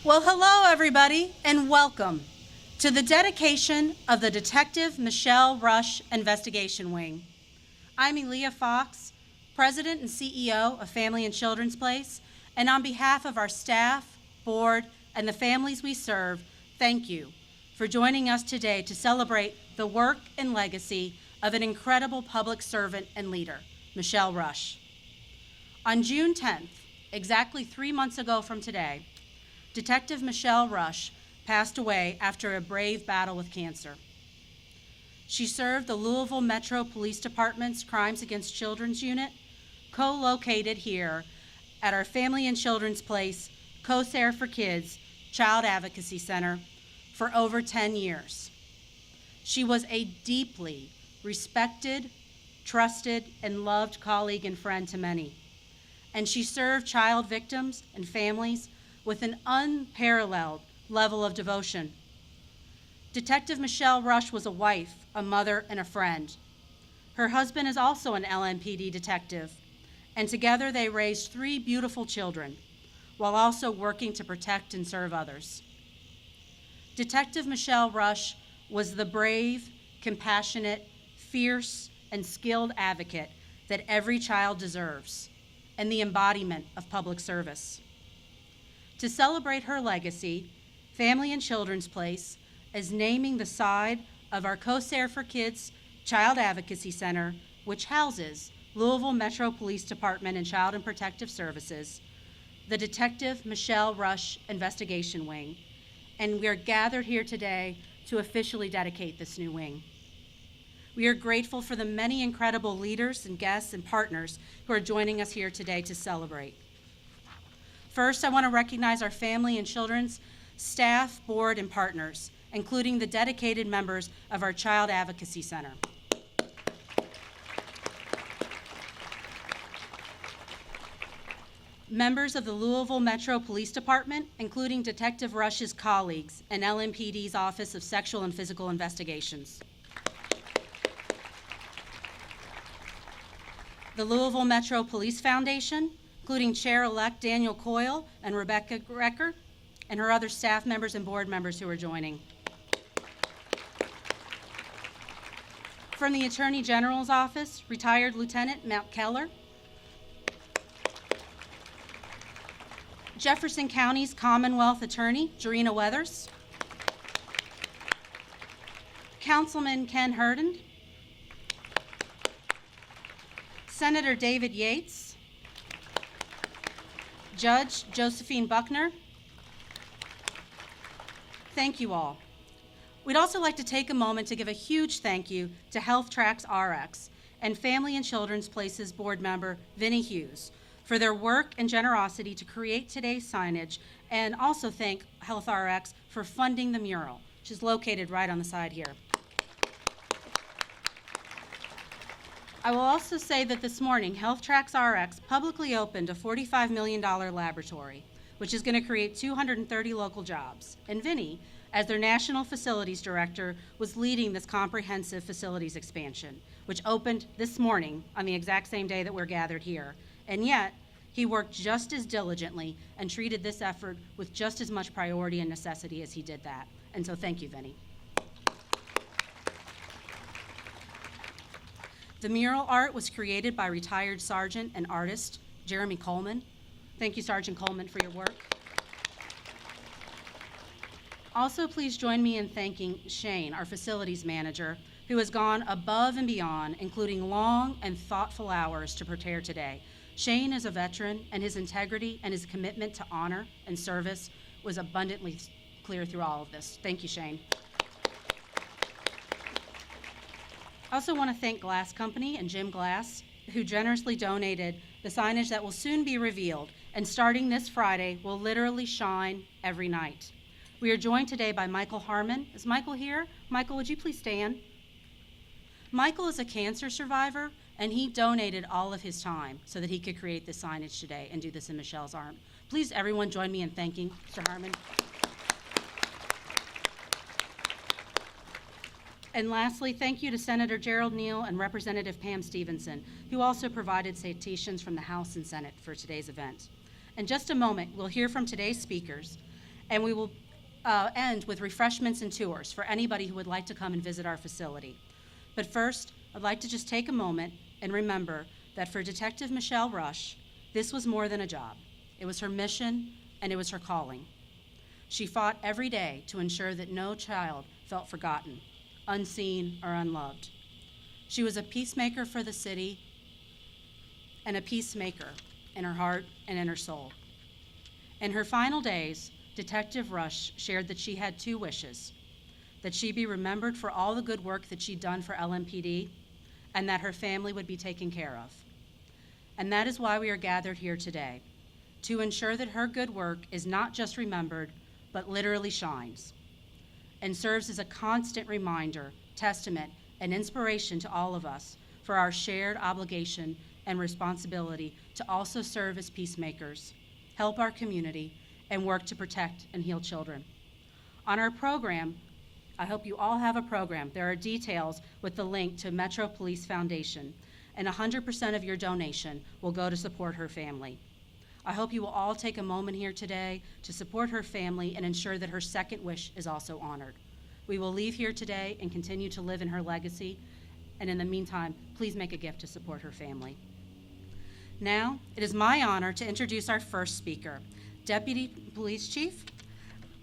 Well, hello, everybody, and welcome to the dedication of the Detective Michelle Rusch Investigation Wing. I'm Elia Fox, President and CEO of Family and Children's Place, and on behalf of our staff, board, and the families we serve, thank you for joining us today to celebrate the work and legacy of an incredible public servant and leader, Michelle Rusch. On June 10th, exactly 3 months ago from today, Detective Michelle Rusch passed away after a brave battle with cancer. She served the Louisville Metro Police Department's Crimes Against Children's Unit, co-located here at our Family and Children's Place, CoSARE for Kids Child Advocacy Center for over 10 years. She was a deeply respected, trusted, and loved colleague and friend to many. And she served child victims and families with an unparalleled level of devotion. Detective Michelle Rusch was a wife, a mother, and a friend. Her husband is also an LMPD detective, and together they raised 3 beautiful children while also working to protect and serve others. Detective Michelle Rusch was the brave, compassionate, fierce, and skilled advocate that every child deserves, and the embodiment of public service. To celebrate her legacy, Family and Children's Place is naming the side of our CoSARE for Kids Child Advocacy Center, which houses Louisville Metro Police Department and Child and Protective Services, the Detective Michelle Rusch Investigation Wing, and we are gathered here today to officially dedicate this new wing. We are grateful for the many incredible leaders and guests and partners who are joining us here today to celebrate. First, I want to recognize our Family and Children's staff, board, and partners, including the dedicated members of our Child Advocacy Center. Members of the Louisville Metro Police Department, including Detective Rusch's colleagues and LMPD's Office of Sexual and Physical Investigations. The Louisville Metro Police Foundation, including Chair-elect Daniel Coyle and Rebecca Grecker, and her other staff members and board members who are joining. From the Attorney General's Office, retired Lieutenant Matt Keller. Jefferson County's Commonwealth Attorney, Jarena Weathers. Councilman Ken Herndon. Senator David Yates. Judge Josephine Buckner. Thank you all. We'd also like to take a moment to give a huge thank you to Health Tracks RX and Family and Children's Places board member Vinnie Hughes for their work and generosity to create today's signage, and also thank Health RX for funding the mural, which is located right on the side here. I will also say that this morning, Health Tracks RX publicly opened a $45 million laboratory, which is going to create 230 local jobs. And Vinnie, as their National Facilities Director, was leading this comprehensive facilities expansion, which opened this morning on the exact same day that we're gathered here. And yet, he worked just as diligently and treated this effort with just as much priority and necessity as he did that. And so thank you, Vinnie. The mural art was created by retired Sergeant and artist Jeremy Coleman. Thank you, Sergeant Coleman, for your work. Also, please join me in thanking Shane, our facilities manager, who has gone above and beyond, including long and thoughtful hours to prepare today. Shane is a veteran, and his integrity and his commitment to honor and service was abundantly clear through all of this. Thank you, Shane. I also want to thank Glass Company and Jim Glass, who generously donated the signage that will soon be revealed, and starting this Friday will literally shine every night. We are joined today by Michael Harmon. Is Michael here? Michael, would you please stand? Michael is a cancer survivor, and he donated all of his time so that he could create this signage today and do this in Michelle's honor. Please, everyone, join me in thanking Mr. Harmon. And lastly, thank you to Senator Gerald Neal and Representative Pam Stevenson, who also provided citations from the House and Senate for today's event. In just a moment, we'll hear from today's speakers, And we will end with refreshments and tours for anybody who would like to come and visit our facility. But first, I'd like to just take a moment and remember that for Detective Michelle Rusch, this was more than a job. It was her mission and it was her calling. She fought every day to ensure that no child felt forgotten, unseen, or unloved. She was a peacemaker for the city and a peacemaker in her heart and in her soul. In her final days, Detective Rusch shared that she had two wishes: that she be remembered for all the good work that she'd done for LMPD, and that her family would be taken care of. And that is why we are gathered here today, to ensure that her good work is not just remembered, but literally shines, and serves as a constant reminder, testament, and inspiration to all of us for our shared obligation and responsibility to also serve as peacemakers, help our community, and work to protect and heal children. On our program, I hope you all have a program. There are details with the link to Metro Police Foundation, and 100% of your donation will go to support her family. I hope you will all take a moment here today to support her family and ensure that her second wish is also honored. We will leave here today and continue to live in her legacy, and in the meantime, please make a gift to support her family. Now, it is my honor to introduce our first speaker, Deputy Police Chief,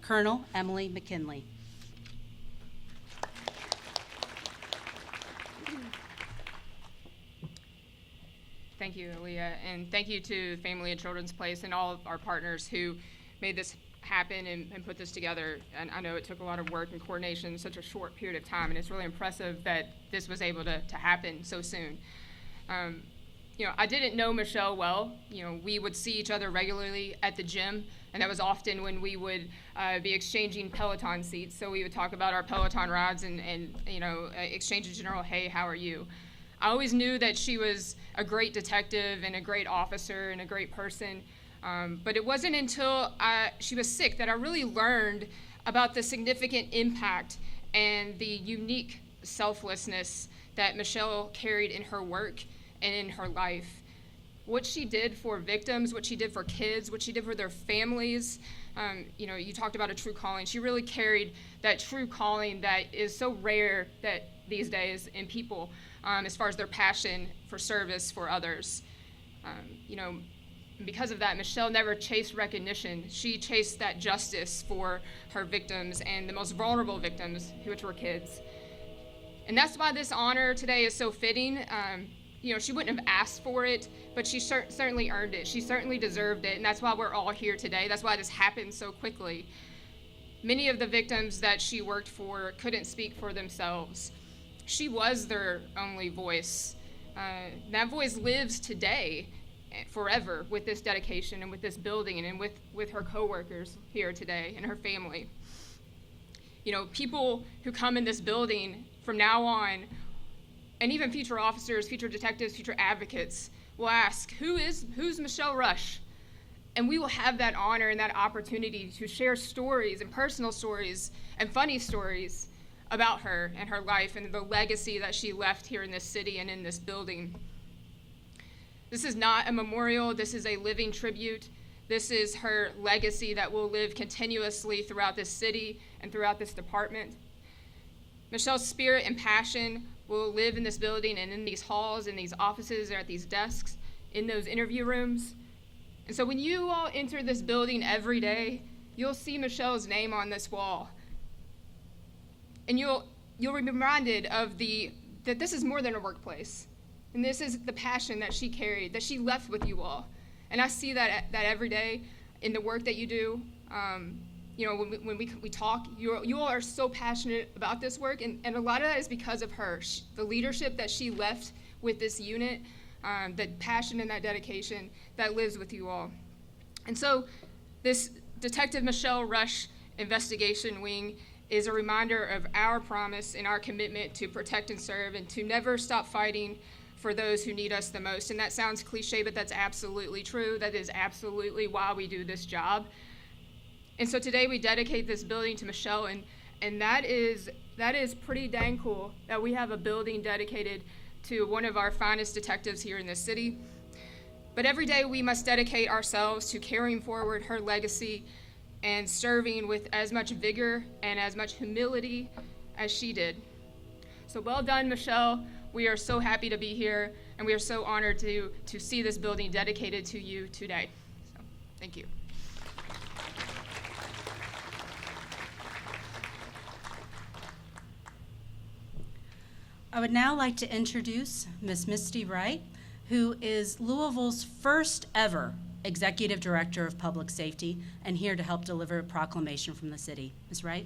Colonel Emily McKinley. Thank you, Aaliyah, and thank you to Family and Children's Place and all of our partners who made this happen and put this together. And I know it took a lot of work and coordination in such a short period of time, and it's really impressive that this was able to happen so soon. I didn't know Michelle well. We would see each other regularly at the gym, and that was often when we would be exchanging Peloton seats. So we would talk about our Peloton rides and exchange in general, hey, how are you? I always knew that she was a great detective and a great officer and a great person, but it wasn't until she was sick that I really learned about the significant impact and the unique selflessness that Michelle carried in her work and in her life. What she did for victims, what she did for kids, what she did for their families. You talked about a true calling. She really carried that true calling that is so rare that these days in people, as far as their passion for service for others. Because of that, Michelle never chased recognition. She chased that justice for her victims and the most vulnerable victims, which were kids. And that's why this honor today is so fitting. She wouldn't have asked for it, but she certainly earned it. She certainly deserved it, and that's why we're all here today. That's why this happened so quickly. Many of the victims that she worked for couldn't speak for themselves. She was their only voice. That voice lives today, forever, with this dedication and with this building and with her coworkers here today and her family. People who come in this building from now on, and even future officers, future detectives, future advocates, will ask, who's Michelle Rusch? And we will have that honor and that opportunity to share stories and personal stories and funny stories about her and her life and the legacy that she left here in this city and in this building. This is not a memorial, this is a living tribute. This is her legacy that will live continuously throughout this city and throughout this department. Michelle's spirit and passion will live in this building and in these halls, in these offices, or at these desks, in those interview rooms. And so when you all enter this building every day, you'll see Michelle's name on this wall. And you'll be reminded of that this is more than a workplace. And this is the passion that she carried, that she left with you all. And I see that every day in the work that you do. When we talk, you all are so passionate about this work, and a lot of that is because of her. The leadership that she left with this unit, the passion and that dedication that lives with you all. And so this Detective Michelle Rusch Investigation Wing is a reminder of our promise and our commitment to protect and serve and to never stop fighting for those who need us the most. And that sounds cliche, but that's absolutely true. That is absolutely why we do this job. And so today we dedicate this building to Michelle, and that is pretty dang cool that we have a building dedicated to one of our finest detectives here in this city. But every day we must dedicate ourselves to carrying forward her legacy and serving with as much vigor and as much humility as she did. So well done, Michelle. We are so happy to be here, and we are so honored to see this building dedicated to you today. So, thank you. I would now like to introduce Ms. Misty Wright, who is Louisville's first ever Executive Director of Public Safety, and here to help deliver a proclamation from the city. Ms. Wright?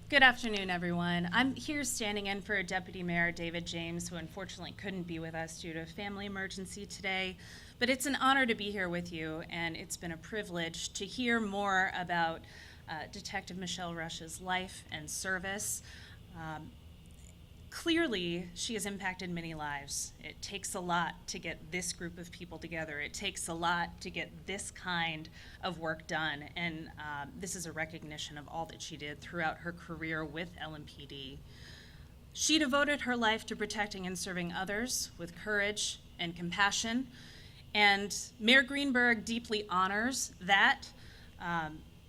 Good afternoon, everyone. I'm here standing in for Deputy Mayor David James, who unfortunately couldn't be with us due to a family emergency today. But it's an honor to be here with you, and it's been a privilege to hear more about Detective Michelle Rusch's life and service. Clearly, she has impacted many lives. It takes a lot to get this group of people together. It takes a lot to get this kind of work done, and this is a recognition of all that she did throughout her career with LMPD. She devoted her life to protecting and serving others with courage and compassion, and Mayor Greenberg deeply honors that,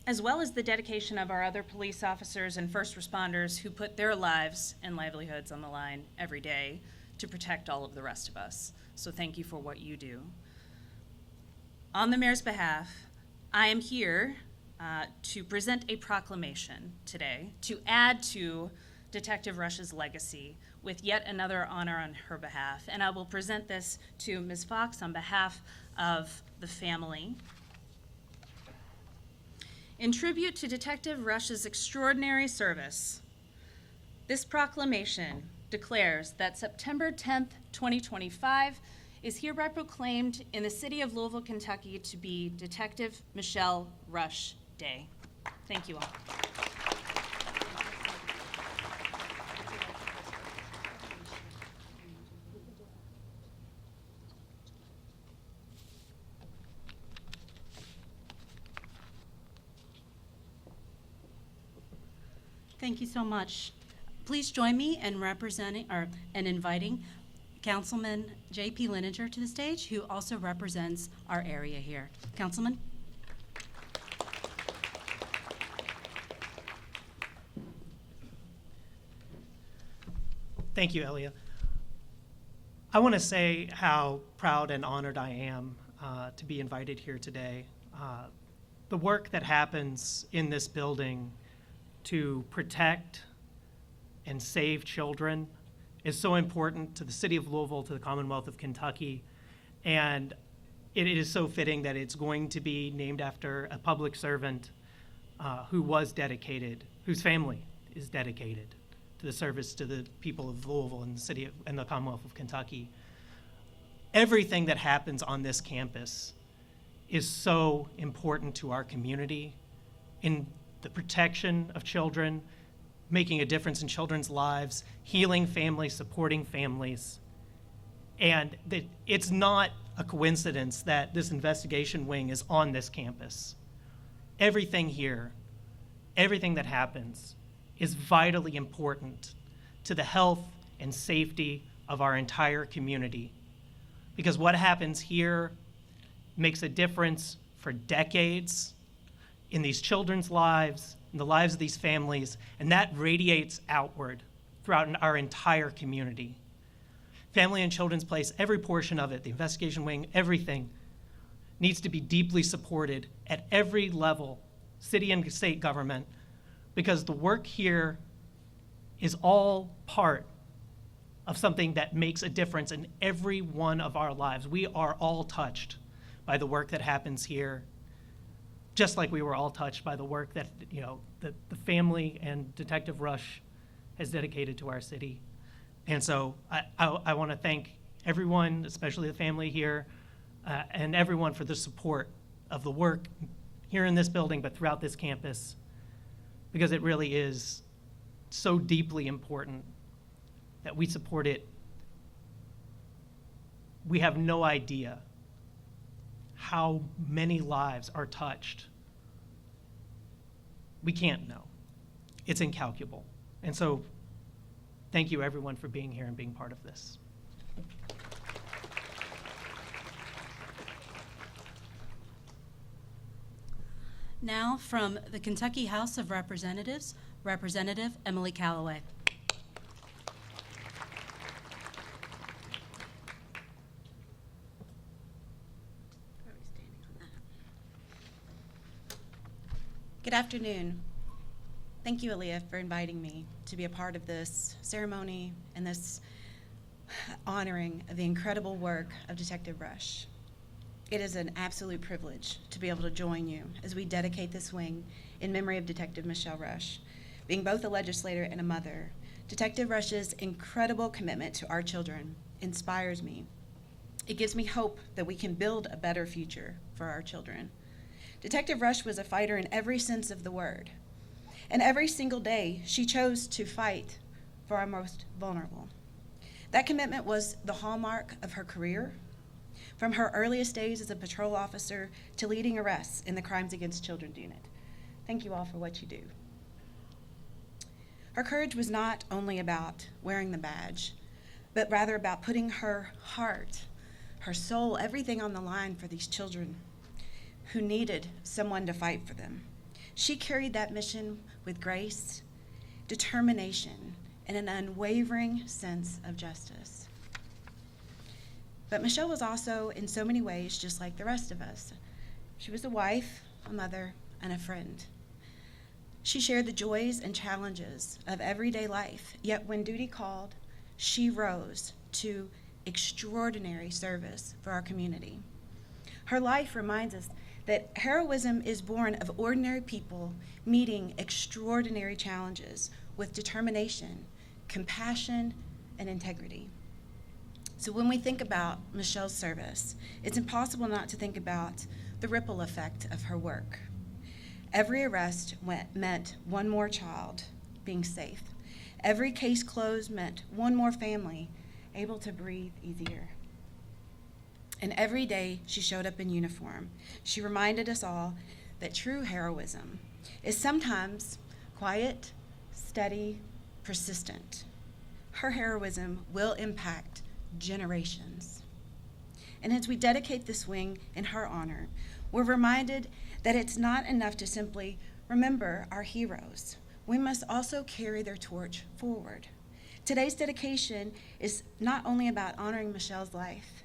as well as the dedication of our other police officers and first responders who put their lives and livelihoods on the line every day to protect all of the rest of us. So thank you for what you do. On the mayor's behalf, I am here to present a proclamation today to add to Detective Rusch's legacy with yet another honor on her behalf. And I will present this to Ms. Fox on behalf of the family. In tribute to Detective Rusch's extraordinary service, this proclamation declares that September 10th, 2025 is hereby proclaimed in the city of Louisville, Kentucky to be Detective Michelle Rusch Day. Thank you all. Thank you so much. Please join me in representing and inviting Councilman J.P. Linenger to the stage, who also represents our area here. Councilman? Thank you, Elia. I want to say how proud and honored I am to be invited here today. The work that happens in this building to protect and save children is so important to the city of Louisville, to the Commonwealth of Kentucky, and it is so fitting that it's going to be named after a public servant who was dedicated, whose family is dedicated to the service to the people of Louisville and the city and the Commonwealth of Kentucky. Everything that happens on this campus is so important to our community in the protection of children, making a difference in children's lives, healing families, supporting families. And it's not a coincidence that this investigation wing is on this campus. Everything here, everything that happens is vitally important to the health and safety of our entire community. Because what happens here makes a difference for decades in these children's lives, in the lives of these families, and that radiates outward throughout our entire community. Family and Children's Place, every portion of it, the investigation wing, everything needs to be deeply supported at every level, city and state government, because the work here is all part of something that makes a difference in every one of our lives. We are all touched by the work that happens here, just like we were all touched by the work that the family and Detective Rusch has dedicated to our city. And so I want to thank everyone, especially the family here, and everyone for the support of the work here in this building, but throughout this campus, because it really is so deeply important that we support it. We have no idea how many lives are touched. We can't know. It's incalculable. And so thank you everyone for being here and being part of this. Now, from the Kentucky House of Representatives, Representative Emily Callaway. Good afternoon. Thank you, Aaliyah, for inviting me to be a part of this ceremony and this honoring of the incredible work of Detective Rusch. It is an absolute privilege to be able to join you as we dedicate this wing in memory of Detective Michelle Rusch. Being both a legislator and a mother, Detective Rusch's incredible commitment to our children inspires me. It gives me hope that we can build a better future for our children. Detective Rusch was a fighter in every sense of the word. And every single day, she chose to fight for our most vulnerable. That commitment was the hallmark of her career, from her earliest days as a patrol officer to leading arrests in the Crimes Against Children unit. Thank you all for what you do. Her courage was not only about wearing the badge, but rather about putting her heart, her soul, everything on the line for these children who needed someone to fight for them. She carried that mission with grace, determination, and an unwavering sense of justice. But Michelle was also, in so many ways, just like the rest of us. She was a wife, a mother, and a friend. She shared the joys and challenges of everyday life, yet when duty called, she rose to extraordinary service for our community. Her life reminds us that heroism is born of ordinary people meeting extraordinary challenges with determination, compassion, and integrity. So when we think about Michelle's service, it's impossible not to think about the ripple effect of her work. Every arrest meant one more child being safe. Every case closed meant one more family able to breathe easier. And every day she showed up in uniform, she reminded us all that true heroism is sometimes quiet, steady, persistent. Her heroism will impact generations. And as we dedicate this wing in her honor, we're reminded that it's not enough to simply remember our heroes. We must also carry their torch forward. Today's dedication is not only about honoring Michelle's life,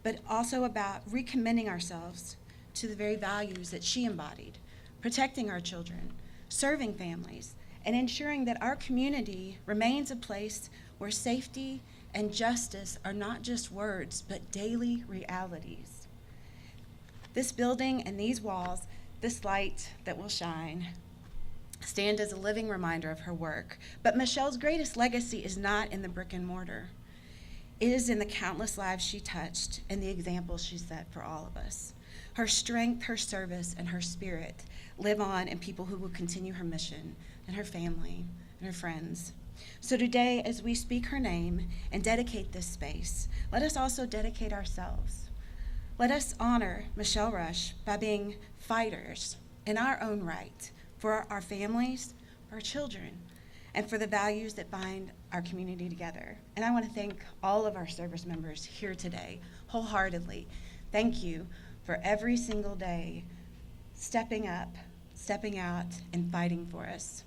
but also about recommitting ourselves to the very values that she embodied, protecting our children, serving families, and ensuring that our community remains a place where safety and justice are not just words, but daily realities. This building and these walls, this light that will shine, stand as a living reminder of her work. But Michelle's greatest legacy is not in the brick and mortar. It is in the countless lives she touched and the example she set for all of us. Her strength, her service, and her spirit live on in people who will continue her mission, and her family, and her friends. So today, as we speak her name and dedicate this space, let us also dedicate ourselves. Let us honor Michelle Rusch by being fighters in our own right for our families, for our children, and for the values that bind our community together. And I want to thank all of our service members here today, wholeheartedly. Thank you for every single day stepping up, stepping out, and fighting for us.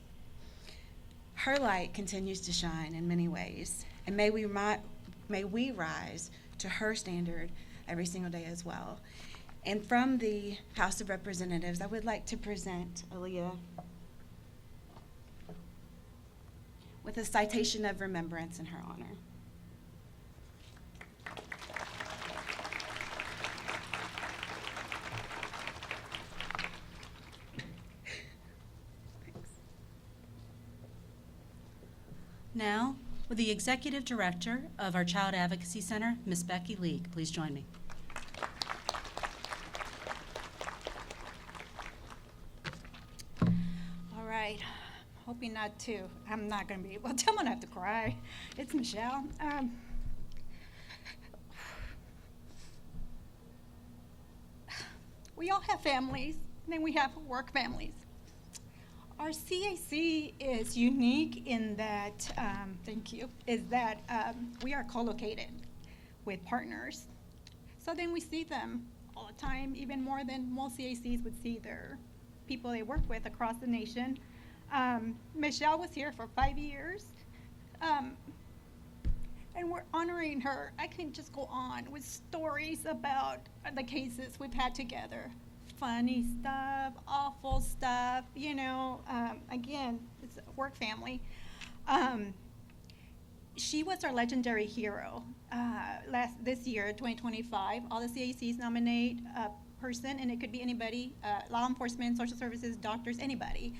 Her light continues to shine in many ways, and may we rise to her standard every single day as well. And from the House of Representatives, I would like to present Aaliyah with a citation of remembrance in her honor. Now, with the Executive Director of our Child Advocacy Center, Ms. Becky League. Please join me. All right, hoping not to. I'm not going to be able to. I'm going to have to cry. It's Michelle. We all have families, and then we have work families. Our CAC is unique in that, we are co-located with partners. So then we see them all the time, even more than most CACs would see their people they work with across the nation. Michelle was here for 5 years. And we're honoring her. I can just go on with stories about the cases we've had together. Funny stuff, awful stuff, again, it's a work family. She was our legendary hero. This year, 2025, all the CACs nominate a person, and it could be anybody, law enforcement, social services, doctors, anybody.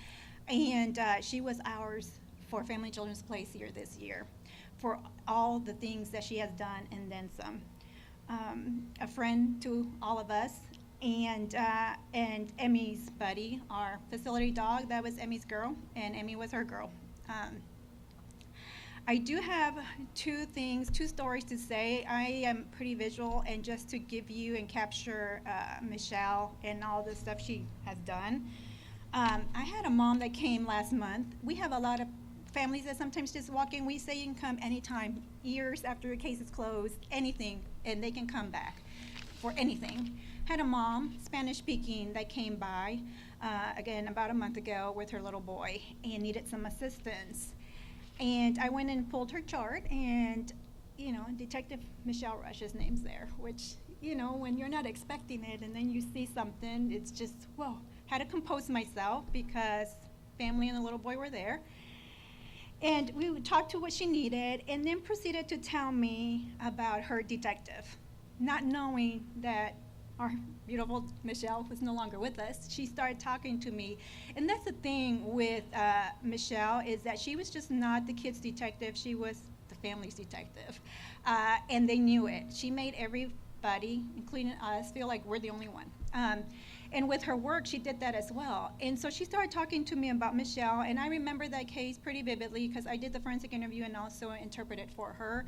And she was ours for Family and Children's Place here this year, for all the things that she has done and then some. A friend to all of us, and Emmy's buddy, our facility dog. That was Emmy's girl, and Emmy was her girl. I do have two stories to say. I am pretty visual, and just to give you and capture Michelle and all the stuff she has done. I had a mom that came last month. We have a lot of families that sometimes just walk in. We say you can come anytime, years after a case is closed, anything, and they can come back for anything. Had a mom, Spanish speaking, that came by, again, about a month ago with her little boy and needed some assistance. And I went and pulled her chart, and, Detective Michelle Rusch's name's there, which, when you're not expecting it and then you see something, it's just, whoa. Had to compose myself because family and the little boy were there. And we would talk to what she needed, and then proceeded to tell me about her detective, not knowing that our beautiful Michelle was no longer with us. She started talking to me. And that's the thing with Michelle, is that she was just not the kid's detective. She was the family's detective. And they knew it. She made everybody, including us, feel like we're the only one. And with her work, she did that as well. And so she started talking to me about Michelle, and I remember that case pretty vividly because I did the forensic interview and also interpreted for her.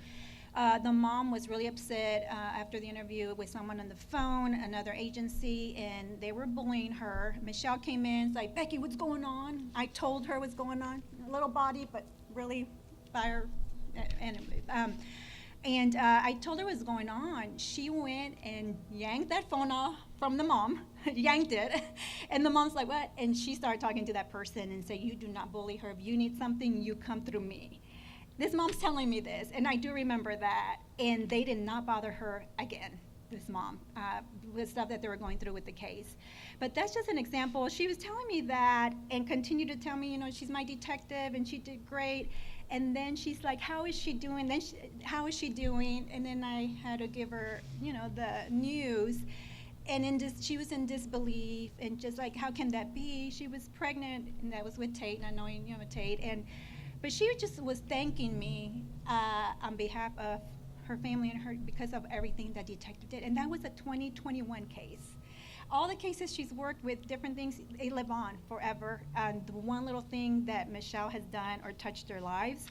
The mom was really upset after the interview with someone on the phone, another agency, and they were bullying her. Michelle came in, it's like, Becky, what's going on? I told her what's going on. A little body, but really fire. And I told her what's going on. She went and yanked that phone off from the mom, yanked it. And the mom's like, what? And she started talking to that person and said, you do not bully her. If you need something, you come through me. This mom's telling me this, and I do remember that. And they did not bother her again, this mom, with stuff that they were going through with the case. But that's just an example. She was telling me that and continued to tell me, she's my detective and she did great. And then she's like, how is she doing? How is she doing? And then I had to give her, the news. And she was in disbelief and just like, how can that be? She was pregnant, and that was with Tate, not knowing, Tate. But she just was thanking me on behalf of her family and her because of everything that detective did. And that was a 2021 case. All the cases she's worked with, different things, they live on forever. And the one little thing that Michelle has done or touched their lives.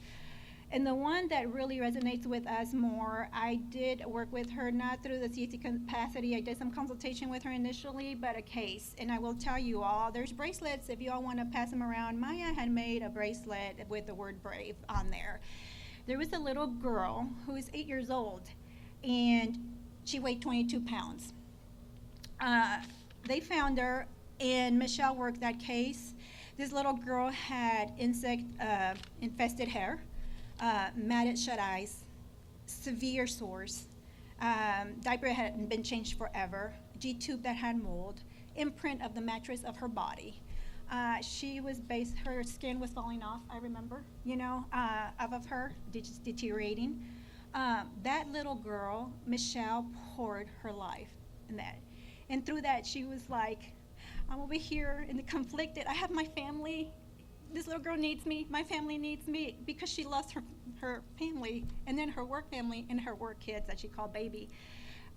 And the one that really resonates with us more, I did work with her, not through the CAC capacity. I did some consultation with her initially, but a case. And I will tell you all, there's bracelets if you all want to pass them around. Maya had made a bracelet with the word brave on there. There was a little girl who was 8 years old, and she weighed 22 pounds. They found her, and Michelle worked that case. This little girl had insect-infested hair, matted shut eyes, severe sores, diaper hadn't been changed forever, G-tube that had mold, imprint of the mattress of her body. Her skin was falling off, I remember, of her, just deteriorating. That little girl, Michelle, poured her life in that. And through that, she was like, I'm over here in the conflicted. I have my family. This little girl needs me. My family needs me, because she loves her family, and then her work family and her work kids that she called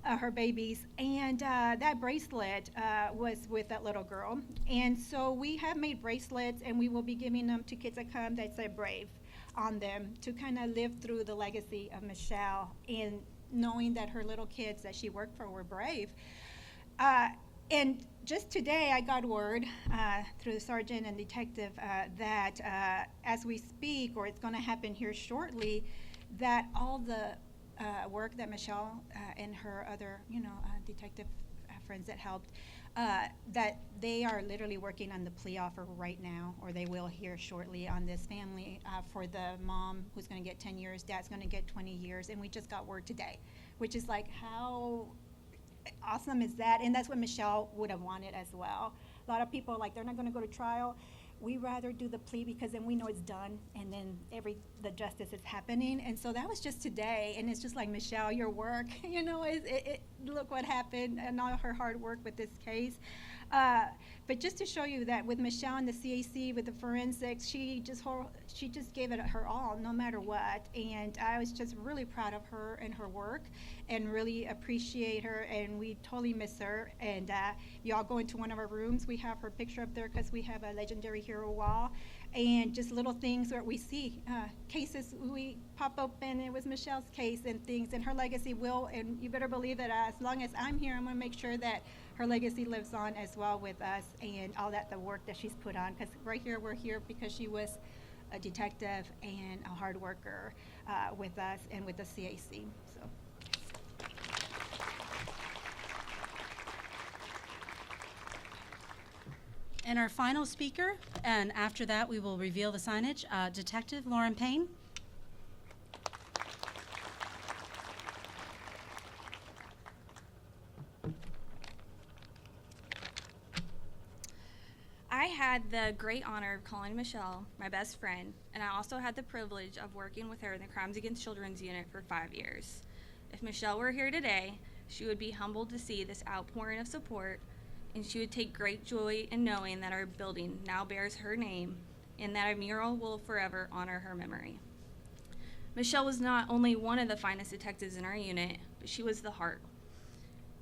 her babies. And that bracelet was with that little girl. And so we have made bracelets, and we will be giving them to kids that come that say brave on them to kind of live through the legacy of Michelle and knowing that her little kids that she worked for were brave. And just today, I got word through the sergeant and detective that as we speak, or it's going to happen here shortly, that all the work that Michelle and her other, detective friends that helped, that they are literally working on the plea offer right now, or they will here shortly, on this family for the mom who's going to get 10 years, dad's going to get 20 years, and we just got word today, which is like, how awesome is that? And that's what Michelle would have wanted as well. A lot of people are like, they're not going to go to trial. We rather do the plea because then we know it's done, and then the justice is happening. And so that was just today, and it's just like, Michelle, your work, you know, look what happened, and all her hard work with this case. But just to show you that with Michelle and the CAC, with the forensics, she just gave it her all, no matter what. And I was just really proud of her and her work, and really appreciate her. And we totally miss her. And y'all go into one of our rooms. We have her picture up there because we have a legendary hero wall. And just little things where we see cases we pop open. It was Michelle's case and things, and her legacy will. And you better believe that as long as I'm here, I'm going to make sure that her legacy lives on as well with us, and all that, the work that she's put on. Because right here, we're here because she was a detective and a hard worker with us and with the CAC. So. And our final speaker, and after that we will reveal the signage, Detective Lauren Payne. I had the great honor of calling Michelle my best friend, and I also had the privilege of working with her in the Crimes Against Children's Unit for 5 years. If Michelle were here today, she would be humbled to see this outpouring of support, and she would take great joy in knowing that our building now bears her name and that a mural will forever honor her memory. Michelle was not only one of the finest detectives in our unit, but she was the heart.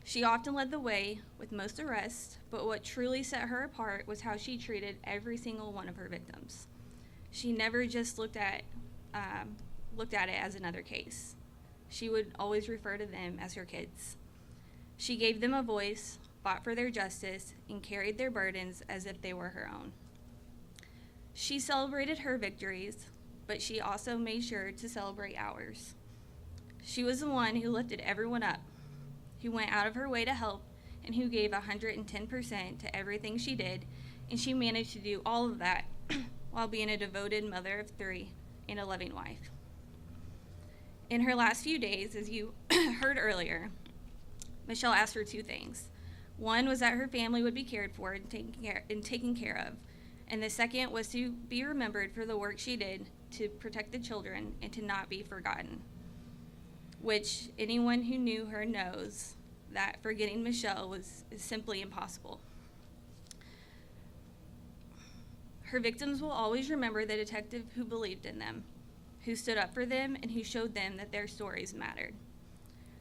She often led the way with most arrests, but what truly set her apart was how she treated every single one of her victims. She never just looked at it as another case. She would always refer to them as her kids. She gave them a voice, fought for their justice, and carried their burdens as if they were her own. She celebrated her victories, but she also made sure to celebrate ours. She was the one who lifted everyone up, who went out of her way to help, and who gave 110% to everything she did, and she managed to do all of that while being a devoted mother of 3 and a loving wife. In her last few days, as you heard earlier, Michelle asked for 2 things. One was that her family would be cared for and taken care of, and the second was to be remembered for the work she did to protect the children and to not be forgotten, which anyone who knew her knows that forgetting Michelle is simply impossible. Her victims will always remember the detective who believed in them, who stood up for them, and who showed them that their stories mattered.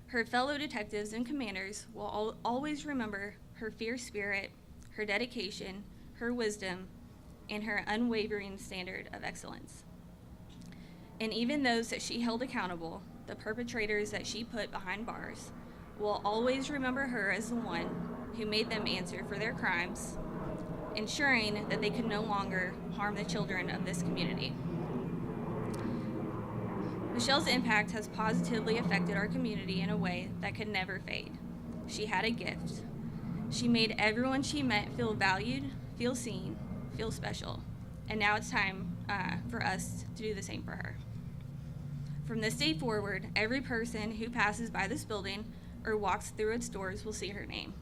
Her fellow detectives and commanders will always remember her fierce spirit, her dedication, her wisdom, and her unwavering standard of excellence. And even those that she held accountable, the perpetrators that she put behind bars, will always remember her as the one who made them answer for their crimes, ensuring that they could no longer harm the children of this community. Michelle's impact has positively affected our community in a way that could never fade. She had a gift. She made everyone she met feel valued, feel seen, feel special. And now it's time for us to do the same for her. From this day forward, every person who passes by this building or walks through its doors will see her name.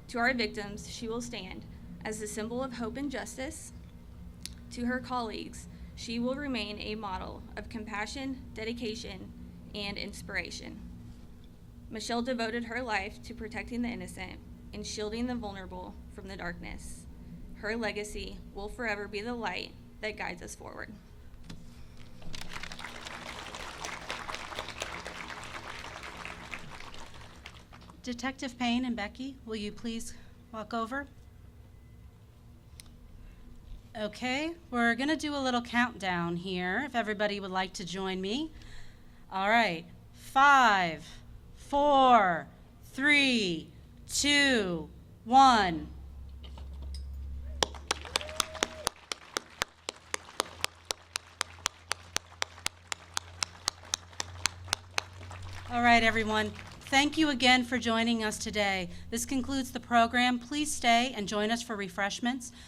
To our victims, she will stand as the symbol of hope and justice. To her colleagues, she will remain a model of compassion, dedication, and inspiration. Michelle devoted her life to protecting the innocent and shielding the vulnerable from the darkness. Her legacy will forever be the light that guides us forward. Detective Payne and Becky, will you please walk over? Okay, we're going to do a little countdown here, if everybody would like to join me. All right, 5, 4, 3, 2, 1. All right, everyone. Thank you again for joining us today. This concludes the program. Please stay and join us for refreshments.